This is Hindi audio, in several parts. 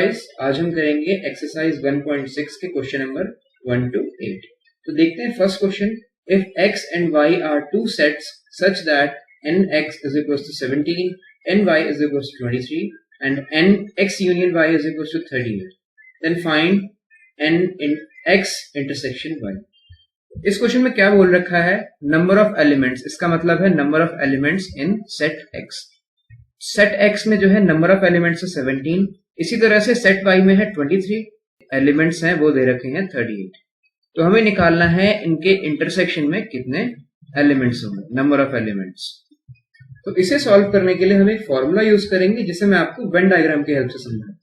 गाइस, आज हम करेंगे एक्सरसाइज 1.6 के क्वेश्चन नंबर 1 to 8। तो देखते हैं first question. If x and y are two sets such that nx is equals to 17, ny is equals to 23 and nx union y is equals to 38, then find n in x intersection y। इस क्वेश्चन में क्या बोल रखा है? नंबर ऑफ एलिमेंट्स, इसका मतलब है number of elements in set x। Set x में जो है नंबर ऑफ एलिमेंट्स है 17, इसी तरह से सेट y में है 23, एलिमेंट्स हैं वो दे रखे हैं 38। तो हमें निकालना है इनके इंटरसेक्शन में कितने एलिमेंट्स होंगे, नंबर ऑफ एलिमेंट्स। तो इसे सॉल्व करने के लिए हम एक फॉर्मूला यूज करेंगे जिसे मैं आपको वेन डायग्राम की हेल्प से समझाऊंगा।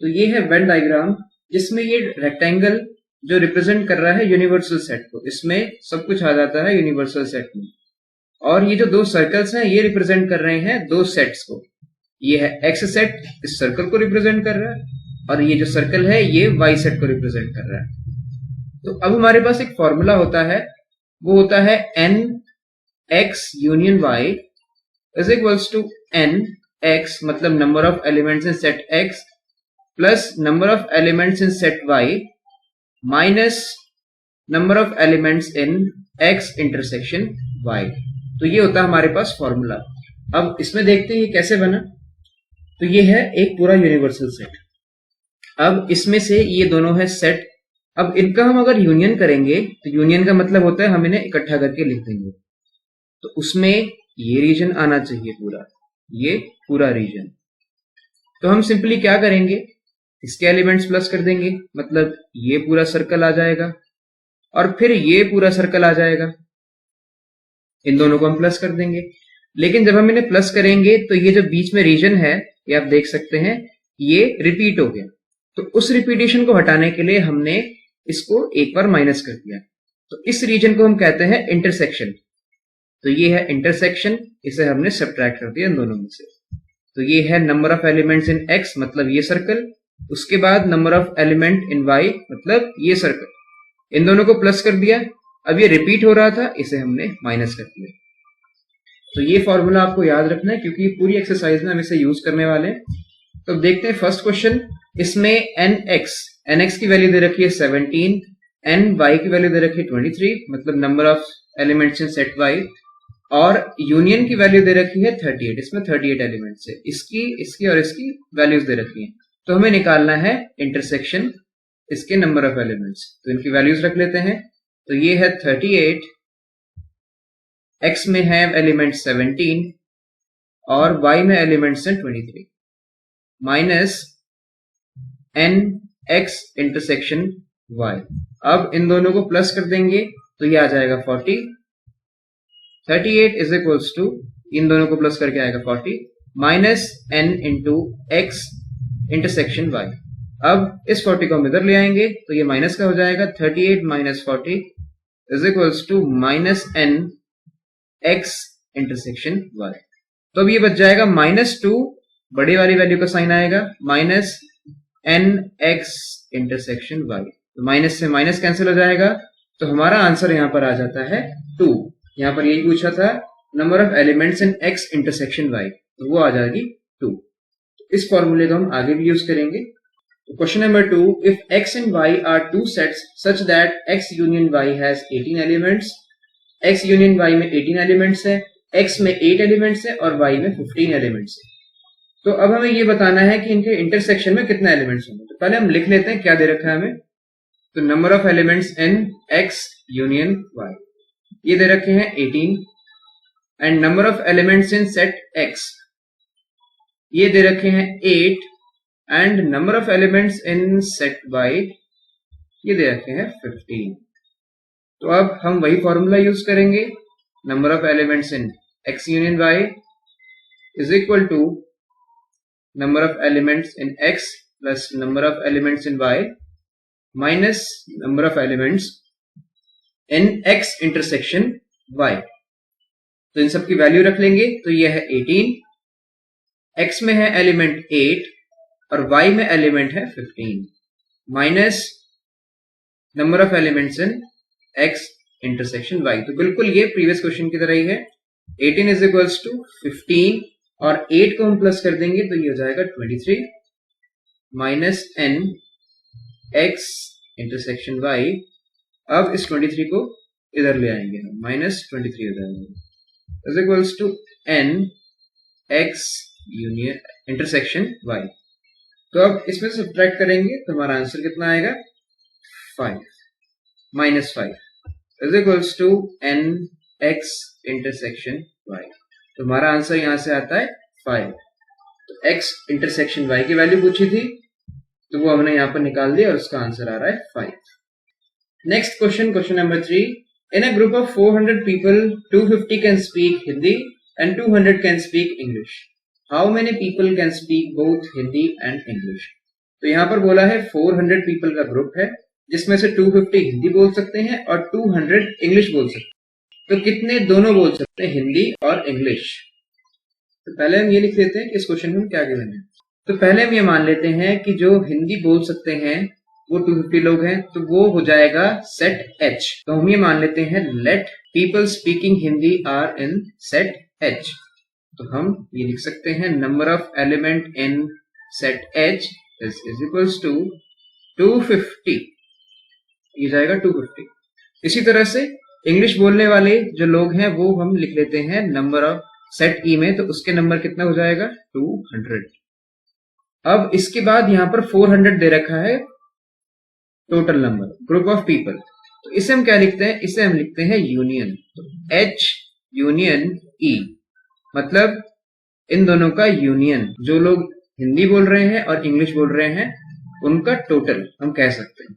तो ये है वेन डायग्राम, जिसमें ये रेक्टेंगल जो रिप्रेजेंट कर रहा है यूनिवर्सल सेट को, इसमें सब कुछ आ जाता है यूनिवर्सल सेट में। और ये जो दो सर्कल्स हैं ये रिप्रेजेंट कर रहे हैं दो सेट्स को। ये है एक्स सेट, इस सर्कल को रिप्रेजेंट कर रहा है, और ये जो सर्कल है ये वाई सेट को रिप्रेजेंट कर रहा है। तो अब हमारे पास एक फॉर्मूला होता है, वो होता है n X union Y is equals to N X, मतलब number of elements in set X, plus number of elements in set Y minus number of elements in X intersection Y. तो ये होता है हमारे पास फॉर्मूला। अब इसमें देखते हैं ये कैसे बना। तो ये है एक पूरा यूनिवर्सल सेट। अब इसमें से ये दोनों है सेट। अब इनका हम अगर यूनियन करेंगे तो यूनियन का मतलब होता है हम इन्हें इकट्ठा करके लिख देंगे। तो उसमें ये रीजन आना चाहिए पूरा, ये पूरा रीजन। तो हम सिंपली क्या करेंगे, इसके एलिमेंट्स प्लस कर देंगे, मतलब ये पूरा सर्कल आ जाएगा और फिर ये पूरा सर्कल आ जाएगा। इन दोनों को हम प्लस कर देंगे। लेकिन जब हम इन्हें प्लस करेंगे तो ये जो बीच में रीजन है ये आप देख सकते हैं ये रिपीट हो गया। तो उस रिपीटेशन को हटाने के लिए हमने इसको एक बार माइनस कर दिया। तो इस रीजन को हम कहते हैं इंटरसेक्शन। तो ये है इंटरसेक्शन, इसे हमने सब्ट्रैक्ट कर दिया इन दोनों में से। तो ये है number of elements in X, मतलब ये सर्कल, उसके बाद number of element in Y, मतलब ये सर्कल। इन दोनों को प्लस कर दिया। अब ये रिपीट हो रहा था, इसे हमने माइनस कर दिया। तो ये फॉर्मूला आपको याद रखना है क्योंकि पूरी एक्सरसाइज में हम इसे यूज करने वाले हैं। तो देखते हैं फर्स्ट क्वेश्चन। इसमें एन एक्स की वैल्यू दे रखी है 17, एन वाई की वैल्यू दे रखी है 23, मतलब number of elements in set Y, और यूनियन की वैल्यू दे रखी है 38। इसमें 38 एलिमेंट्स है, इसकी और इसकी वैल्यूज दे रखी है। तो हमें निकालना है इंटरसेक्शन इसके नंबर ऑफ एलिमेंट्स। तो इनकी वैल्यूज रख लेते हैं। तो ये है 38, x में है एलिमेंट 17 और y में एलिमेंट्स हैं 23, minus N X intersection y। अब इन दोनों को प्लस कर देंगे तो ये आ जाएगा 40। 38 इज इक्वल्स टू, इन दोनों को प्लस करके आएगा 40 minus N into X intersection y। अब इस 40 को हम इधर ले आएंगे तो ये माइनस का हो जाएगा। 38 minus 40 is equals to minus N X intersection y। तो अब ये बच जाएगा -2, बड़ी वाली वैल्यू का साइन आएगा, minus N X intersection y। तो माइनस से माइनस कैंसिल हो जाएगा। तो हमारा आंसर यहां पर आ जाता है 2। यहां पर यही पूछा था number of elements in x intersection y, तो वो आ जाएगी 2। इस फॉर्मूले को हम आगे भी यूज करेंगे। Question number 2, if x and y are two sets such that x union y has 18 elements, x union y में 18 एलिमेंट्स है, x में 8 एलिमेंट्स है और y में 15 एलिमेंट्स है। तो अब हमें ये बताना है कि इनके इंटरसेक्शन में कितने एलिमेंट्स होंगे। तो पहले हम लिख लेते हैं क्या दे रखा है हमें। तो number of elements in x union y ये दे रखे हैं 18, and number of elements in set x ये दे रखे हैं 8, and number of elements in set y ये दे रखे हैं 15। तो अब हम वही फॉर्मूला यूज करेंगे। Number of elements in x union y is equal to number of elements in x plus number of elements in y minus number of elements in x intersection y। तो इन सब की वैल्यू रख लेंगे। तो यह है 18, x में है एलिमेंट 8 और y में एलिमेंट है 15, minus number of elements in x intersection y। तो बिल्कुल ये प्रीवियस क्वेश्चन की तरह ही है। 18 इज इक्वल्स टू 15 और 8 को हम प्लस कर देंगे तो ये हो जाएगा 23, minus N X intersection Y. अब इस 23 को इधर ले आएंगे हम, माइनस 23 हो जाएगा, is equals to N X union intersection Y. तो अब इसमें सब्ट्रैक्ट करेंगे तो हमारा आंसर कितना आएगा, 5 minus 5 is equals to N X intersection Y. तो हमारा आंसर यहां से आता है 5। तो एक्स इंटरसेक्शन वाई की वैल्यू पूछी थी तो वो हमने यहां पर निकाल दिया और उसका आंसर आ रहा है 5। Next question, question number 3। In a group of 400 people 250 can speak Hindi and 200 can speak English. How many people can speak both Hindi and English. तो यहां पर बोला है 400 पीपल का ग्रुप है जिसमें से 250 हिंदी बोल सकते हैं और 200 इंग्लिश बोल सकते हैं। तो कितने दोनों बोल सकते हैं, हिंदी और इंग्लिश। तो पहले हम ये लिख लेते हैं कि इस क्वेश्चन में हम क्या गिवन है। तो पहले हम ये मान लेते हैं कि जो हिंदी बोल सकते हैं वो 250 लोग हैं, तो वो हो जाएगा सेट H। तो हम ये मान लेते हैं let people speaking Hindi are in set H। तो हम ये लिख सकते हैं number of element in set H is equals to 250, ये जाएगा 250। इसी तरह से इंग्लिश बोलने वाले जो लोग हैं वो हम लिख लेते हैं नंबर ऑफ सेट E में, तो उसके नंबर कितना हो जाएगा, 200। अब इसके बाद यहां पर 400 दे रखा है total number, group of people. तो इसे हम क्या लिखते हैं, इसे हम लिखते हैं यूनियन। तो H यूनियन E मतलब इन दोनों का यूनियन, जो लोग हिंदी बोल रहे हैं और इंग्लिश बोल रहे हैं उनका टोटल हम कह सकते हैं,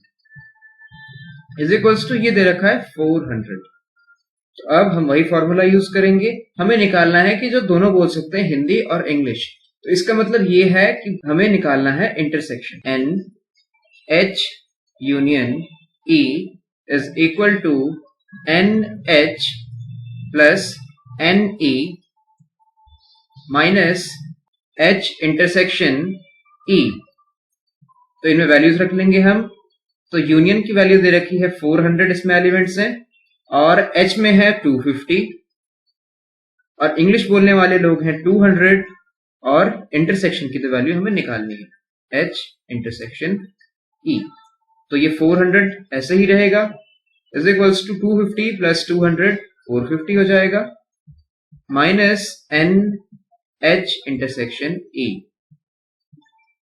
इज इक्वल्स टू ये दे रखा है 400। तो अब हम वही फॉर्मूला यूज करेंगे, हमें निकालना है कि जो दोनों बोल सकते हैं हिंदी और इंग्लिश। तो इसका मतलब ये है कि हमें निकालना है intersection N H union E is equal to N H plus N E minus H intersection E। तो इनमें वैल्यूज रख लेंगे हम। तो यूनियन की वैल्यू दे रखी है 400, इसमें एलिमेंट्स हैं, और H में है 250, और इंग्लिश बोलने वाले लोग हैं 200, और इंटरसेक्शन की तो वैल्यू हमें निकालनी है H इंटरसेक्शन E। तो ये 400 ऐसे ही रहेगा, इज इक्वल्स टू 250 प्लस 200 450 हो जाएगा, minus N H intersection E।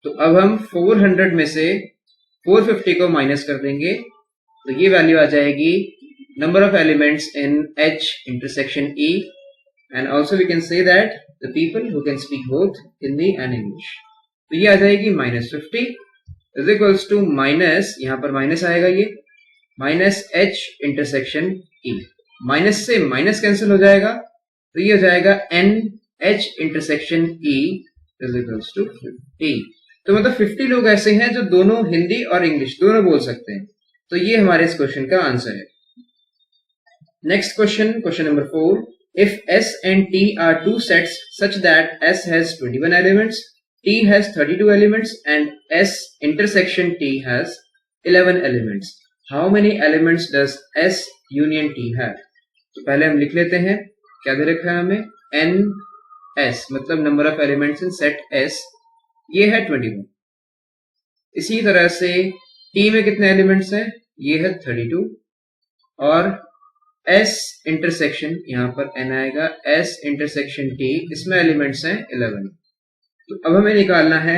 तो अब हम 400 में से 450 को माइनस कर देंगे, तो ये वैल्यू आ जाएगी number of elements in H intersection E, and also we can say that the people who can speak both Hindi and English। तो ये आ जाएगी -50 is equals to माइनस, यहाँ पर माइनस आएगा, ये minus H intersection E। Minus से माइनस कैंसिल हो जाएगा, तो ये हो जाएगा N H intersection E is equals to 50। तो मतलब 50 लोग ऐसे हैं जो दोनों हिंदी और इंग्लिश दोनों बोल सकते हैं। तो ये हमारे इस क्वेश्चन का आंसर है। Next question, question number 4. If S and T are two sets such that S has 21 elements, T has 32 elements, and S intersection T has 11 elements, how many elements does S union T have? तो पहले हम लिख लेते हैं, क्या दे रखा है हमें, N S मतलब number of elements in set S, ये है 21। इसी तरह से T में कितने एलिमेंट्स हैं, ये है 32, और S इंटरसेक्शन, यहां पर N आएगा, S इंटरसेक्शन T, इसमें एलिमेंट्स हैं 11। तो अब हमें निकालना है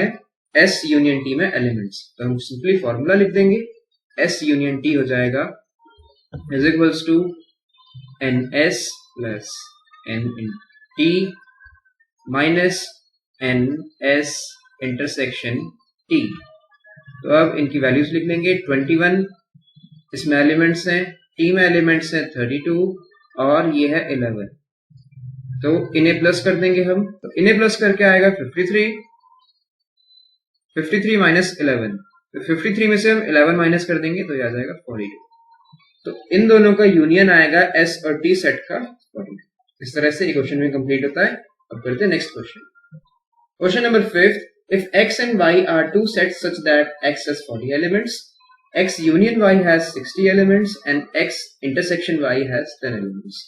S यूनियन T में एलिमेंट्स। तो हम सिंपली फॉर्मूला लिख देंगे, S यूनियन T हो जाएगा is equals to NS plus N T minus NS intersection T। तो अब इनकी वैल्यूज लिख लेंगे, 21 इसमें एलिमेंट्स हैं, T में एलिमेंट्स है 32, और ये है 11। तो इन्हें प्लस कर देंगे हम, तो इन्हें प्लस करके आएगा 53, 53 माइनस 11, तो 53 में से हम 11 माइनस कर देंगे तो ये आ जाएगा 42। तो इन दोनों का यूनियन आएगा S और T सेट का 42। इस तरह से इक्वेशन में कंप्लीट होता है। अब करते हैं next question, question number 5। If X and Y are two sets such that X has 40 elements, X union Y has 60 elements and X intersection Y has 10 elements.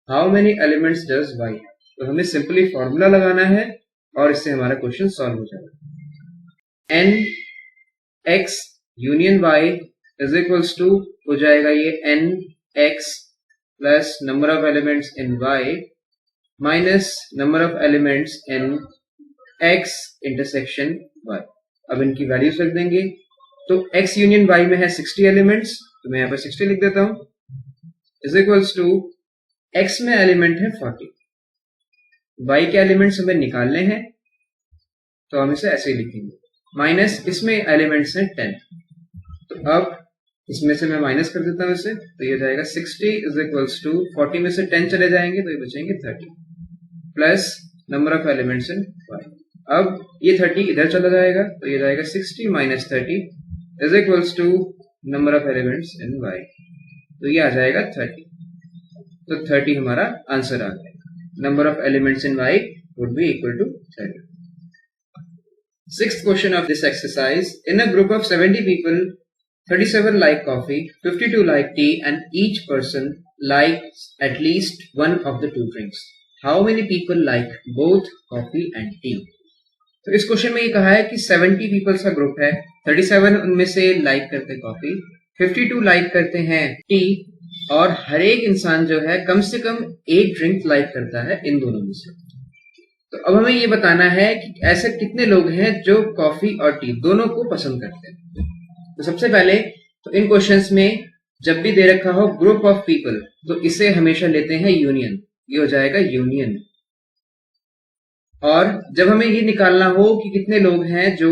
How many elements does Y have? तो हमें सिंपली फॉर्मूला लगाना है और इससे हमारा क्वेश्चन सॉल्व हो जाएगा। N x union y is equals to हो जाएगा ये n x plus number of elements in y minus number of elements in x intersection y। अब इनकी वैल्यूज रख देंगे। तो x यूनियन y में है 60 एलिमेंट्स, तो मैं यहाँ पर 60 लिख देता हूं, इज इक्वल्स टू x में एलिमेंट है 40, y के एलिमेंट्स हमें निकालने हैं तो हम इसे ऐसे ही लिखेंगे, माइनस इसमें एलिमेंट्स हैं 10। तो अब इसमें से मैं माइनस कर देता हूं इसे, तो ये जाएगा 60 इज इक्वल्स टू 40 में से 10 चले जाएंगे तो ये बचेंगे 30 plus number of elements in y। अब ये 30 इधर चला जाएगा तो ये जाएगा 60 minus 30 is equals to number of elements in y, तो ये आ जाएगा 30। तो 30 हमारा आंसर आ गया। Number of elements in y would be equal to 30. Sixth question of this exercise: in a group of 70 people, 37 like coffee, 52 like tea, and each person likes at least one of the two drinks. How many people like both coffee and tea? तो इस क्वेश्चन में ये कहा है कि 70 पीपल्स का ग्रुप है, 37 उनमें से लाइक करते हैं कॉफी, 52 लाइक करते हैं टी, और हर एक इंसान जो है कम से कम एक ड्रिंक लाइक करता है इन दोनों में से। तो अब हमें ये बताना है कि ऐसे कितने लोग हैं जो कॉफी और टी दोनों को पसंद करते हैं। तो सबसे पहले तो इन क्वेश्चंस में जब भी दे रखा हो ग्रुप ऑफ पीपल तो इसे हमेशा लेते हैं यूनियन, ये हो जाएगा यूनियन। और जब हमें ये निकालना हो कि कितने लोग हैं जो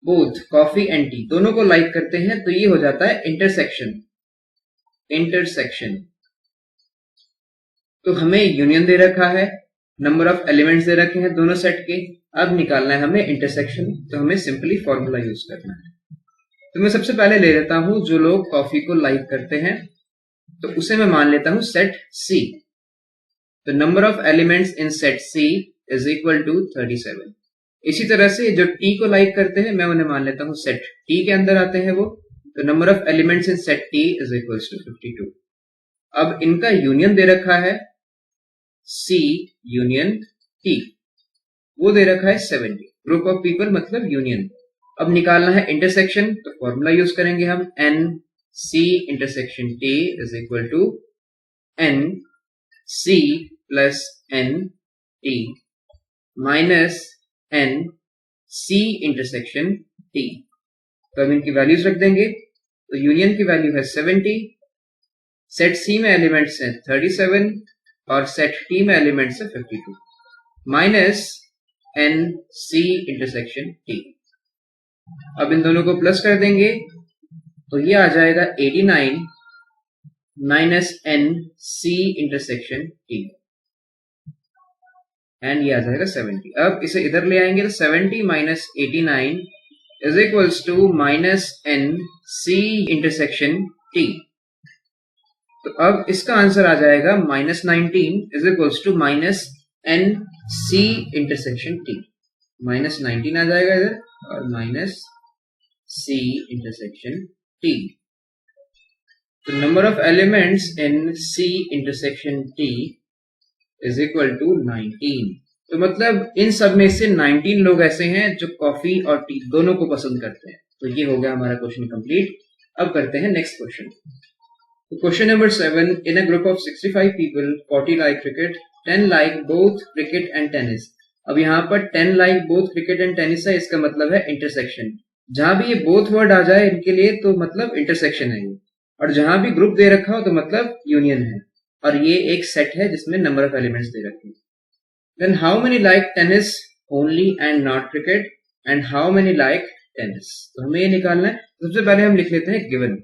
बोथ कॉफी एंड टी दोनों को लाइक करते हैं तो ये हो जाता है इंटरसेक्शन। इंटरसेक्शन तो हमें यूनियन दे रखा है, नंबर ऑफ एलिमेंट्स दे रखे हैं दोनों सेट के, अब निकालना है हमें इंटरसेक्शन, तो हमें सिंपली फॉर्मूला यूज करना है। तो मैं सबसे पहले ले लेता हूं जो लोग कॉफी को लाइक करते हैं, तो उसे मैं मान लेता हूं सेट सी। तो number of elements in set C is equal to 37। इसी तरह से जो टी को लाइक करते हैं मैं उन्हें मान लेता हूं सेट टी के अंदर आते हैं वो, तो number of elements in set T is equal to 52। अब इनका यूनियन दे रखा है सी यूनियन टी, वो दे रखा है 70। ग्रुप ऑफ पीपल मतलब यूनियन। अब निकालना है इंटरसेक्शन, तो फॉर्मूला यूज करेंगे हम, N C intersection T is equal to N C plus N T minus N C intersection T. तो अब इनकी वैल्यूज रख देंगे। तो यूनियन की वैल्यू है 70, सेट सी में एलिमेंट्स हैं 37 और सेट टी में एलिमेंट्स है 52 minus N C intersection T. अब इन दोनों को प्लस कर देंगे तो ये आ जाएगा 89 minus N C intersection T and ये आ जाएगा 70। अब इसे इधर ले आएंगे तो 70 minus 89 is equals to minus N C intersection T. तो अब इसका आंसर आ जाएगा minus 19 is equals to minus N C intersection T. Minus 19 आ जाएगा इधर और माइनस सी इंटरसेक्शन टी। तो number of elements in C intersection T is equal to 19। तो मतलब इन सब में से 19 लोग ऐसे हैं जो कॉफी और टी दोनों को पसंद करते हैं। तो ये हो गया हमारा क्वेश्चन कंप्लीट। अब करते हैं नेक्स्ट क्वेश्चन। तो question number 7, in a group of 65 people 40 like cricket, 10 like both cricket and tennis. अब यहाँ पर 10 like both cricket and tennis है, इसका मतलब है इंटरसेक्शन। जहां भी ये बोथ वर्ड आ जाए इनके लिए तो मतलब इंटरसेक्शन है ये, और जहां भी ग्रुप दे रखा हो तो मतलब यूनियन है, और ये एक सेट है जिसमें नंबर ऑफ एलिमेंट्स दे रखे हैं। Then how many like tennis only and not cricket and how many like tennis. तो हमें ये निकालना है। सबसे पहले हम लिख लेते हैं गिवन।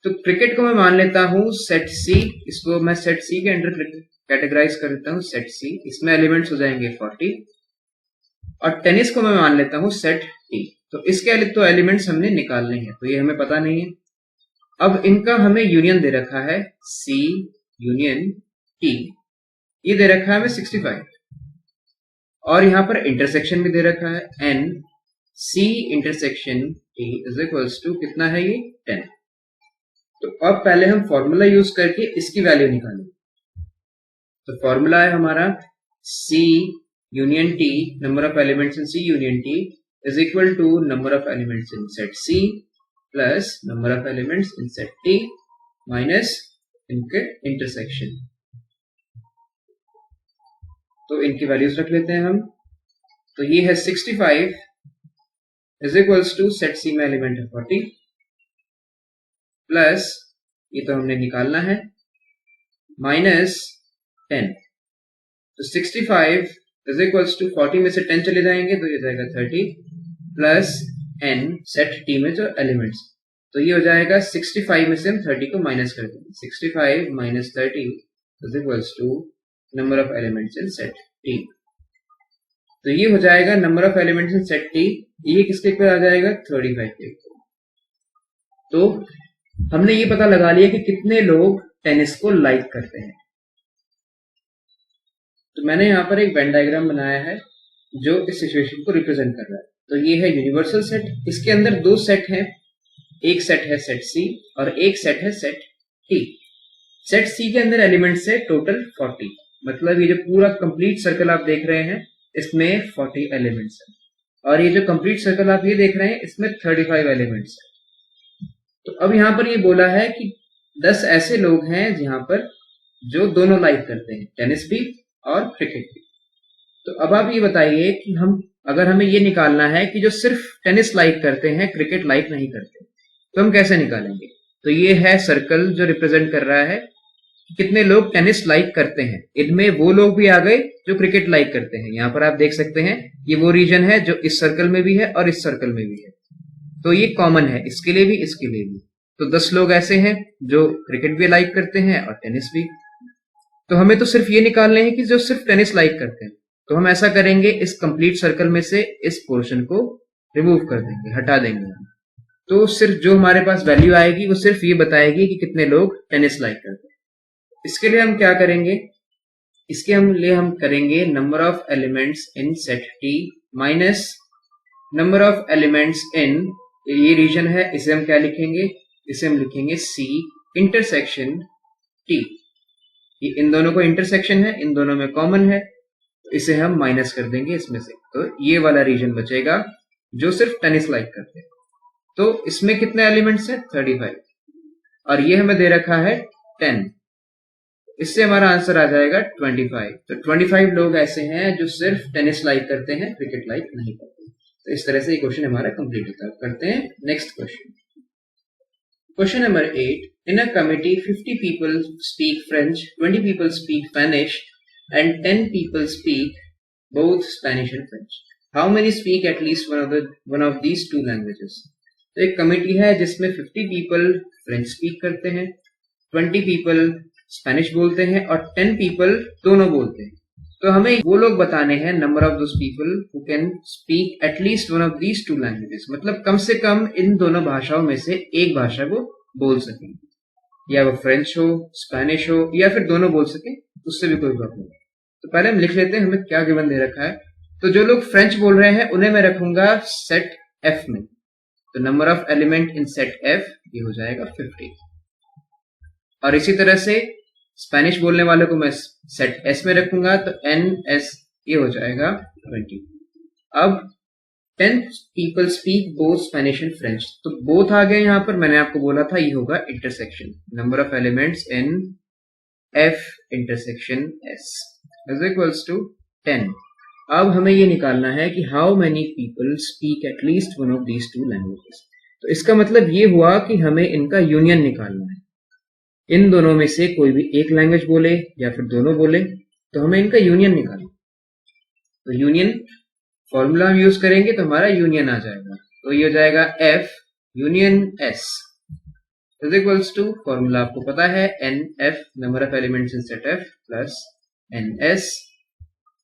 तो क्रिकेट को मैं मान लेता हूं सेट सी, इसको मैं सेट सी के अंडर कैटेगराइज कर लेता हूं सेट सी, इसमें एलिमेंट्स हो जाएंगे 40। और टेनिस को मैं मान लेता हूं सेट टी। तो इसके तो एलिमेंट्स हमने निकालने हैं, तो ये हमें पता नहीं है। अब इनका हमें यूनियन दे रखा है सी यूनियन टी, ये दे रखा है हमें 65, और यहां पर इंटरसेक्शन भी दे रखा है N C intersection T is equals to कितना है ये 10। तो अब पहले हम फॉर्मूला यूज करके इसकी वैल्यू निकालेंगे। तो फॉर्मूला है हमारा C union T, number of elements in C union T is equal to number of elements in set C plus number of elements in set T minus इनके इंटरसेक्शन। तो इनकी वैल्यूज रख लेते हैं हम। तो ये है 65 इज इक्वल्स टू सेट सी में एलिमेंट है 40 प्लस ये तो हमने निकालना है माइनस 10। तो 65 इज इक्वल्स टू 40 में से 10 चले जाएंगे तो ये जाएगा 30 प्लस n सेट टी में जो एलिमेंट्स, तो ये हो जाएगा 65 में से हम 30 को माइनस कर देंगे। 65 minus 30 is equals to number of elements in set T. तो ये हो जाएगा number of elements in set T, ये किसके इक्वल आ जाएगा 35 के इक्वल। तो हमने ये पता लगा लिया कि कितने लोग टेनिस को लाइक करते हैं। तो मैंने यहाँ पर एक वेन डायग्राम बनाया है जो इस सिचुएशन को रिप्रेजेंट कर रहा है। तो ये है यूनिवर्सल सेट, इसके अंदर दो सेट हैं, एक सेट है सेट सी और एक सेट है सेट टी। सेट सी के अंदर एलिमेंट्स है टोटल 40, मतलब ये जो पूरा कंप्लीट सर्कल आप देख रहे हैं इसमें 40 एलिमेंट्स है, और ये जो कंप्लीट सर्कल आप ये देख रहे हैं इसमें 35 एलिमेंट्स है। तो अब यहाँ पर ये बोला है कि 10 ऐसे लोग हैं जहां पर जो दोनों लाइक करते हैं, टेनिस भी और क्रिकेट भी। तो अब आप ये बताइए कि हम अगर हमें ये निकालना है कि जो सिर्फ टेनिस लाइक करते हैं क्रिकेट लाइक नहीं करते, तो हम कैसे निकालेंगे। तो ये है सर्कल जो रिप्रेजेंट कर रहा है कितने लोग टेनिस लाइक करते हैं। इनमें वो लोग भी आ गए जो क्रिकेट लाइक करते हैं। यहाँ पर आप देख सकते हैं ये वो रीजन है जो इस सर्कल में भी है और इस सर्कल में भी है, तो ये कॉमन है इसके लिए भी इसके लिए भी। तो 10 लोग ऐसे हैं जो क्रिकेट भी लाइक करते हैं और टेनिस भी। तो हमें तो सिर्फ ये निकालने हैं कि जो सिर्फ टेनिस लाइक करते हैं। तो हम ऐसा करेंगे, इस कंप्लीट सर्कल में से इस पोर्शन को रिमूव कर देंगे, हटा देंगे हम। तो सिर्फ जो हमारे पास वैल्यू आएगी वो सिर्फ ये बताएगी कि कितने लोग टेनिस लाइक करते हैं। इसके लिए हम क्या करेंगे, इसके लिए हम करेंगे number of elements in set T minus number of elements इन, ये रीजन है, इसे हम क्या लिखेंगे, इसे हम लिखेंगे सी इंटरसेक्शन टी। ये इन दोनों को इंटरसेक्शन है, इन दोनों में कॉमन है, तो इसे हम माइनस कर देंगे इसमें से। तो ये वाला रीजन बचेगा जो सिर्फ टेनिस लाइक करते हैं। तो इसमें कितने एलिमेंट्स हैं 35, और ये हमें दे रखा है 10, इससे हमारा आंसर आ जाएगा 25। तो 25 लोग ऐसे हैं जो सिर्फ टेनिस लाइक करते हैं, क्रिकेट लाइक नहीं करते। तो इस तरह से ये क्वेश्चन हमारा कंप्लीट होता है। करते हैं next question. Question number 8, in a committee 50 people speak French, 20 people speak Spanish and 10 people speak both Spanish and French. How many speak at least one of these two languages? तो एक कमेटी है जिसमें 50 people फ्रेंच स्पीक करते हैं, 20 people स्पेनिश बोलते हैं और 10 people दोनों बोलते हैं। तो हमें वो लोग बताने हैं number of those people who can speak at least one of these two languages, मतलब कम से कम इन दोनों भाषाओं में से एक भाषा को बोल सकें, या वो फ्रेंच हो, स्पेनिश हो, या फिर दोनों बोल सके, उससे भी कोई प्रॉब्लम नहीं। तो पहले हम लिख लेते हैं हमें क्या गिवन दे रखा है। तो जो लोग फ्रेंच बोल रहे हैं उन्हें मैं रखूंगा सेट एफ में। तो number of element in set F ये हो जाएगा 50, और इसी तरह से स्पेनिश बोलने वालों को मैं सेट एस में रखूंगा, तो एन एस ये हो जाएगा 20। अब 10 people speak both Spanish and French, तो बोथ आ गए यहाँ पर, मैंने आपको बोला था ये होगा intersection. Number of elements in F intersection S is equals to 10। अब हमें ये निकालना है कि how many people speak at least one of these two languages. तो इसका मतलब ये हुआ कि हमें इनका यूनियन निकालना है, इन दोनों में से कोई भी एक लैंग्वेज बोले या फिर दोनों बोले, तो हमें इनका यूनियन निकालना। तो यूनियन फॉर्मूला हम यूज करेंगे तो हमारा यूनियन आ जाएगा। तो ये हो जाएगा F union S is equals to, formula आपको पता है, N F number of elements in set F plus N S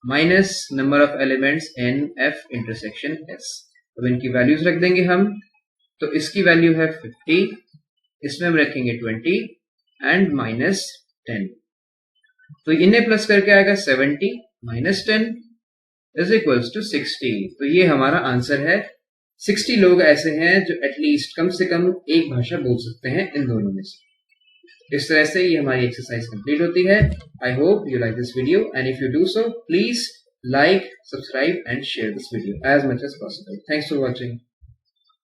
minus number of elements in F intersection S. अब इनकी वैल्यूज रख देंगे हम। तो इसकी वैल्यू है 50, इसमें हम रखेंगे 20 एंड माइनस 10। तो इन्हें प्लस करके आएगा 70 माइनस 10 इज इक्वल्स टू 60। तो ये हमारा आंसर है। 60 लोग ऐसे हैं जो एटलीस्ट कम से कम एक भाषा बोल सकते हैं इन दोनों में से। इस तरह से ये हमारी एक्सरसाइज कंप्लीट होती है। I hope you like this video, and if you do so please like, subscribe and share this video as much as possible. Thanks for watching.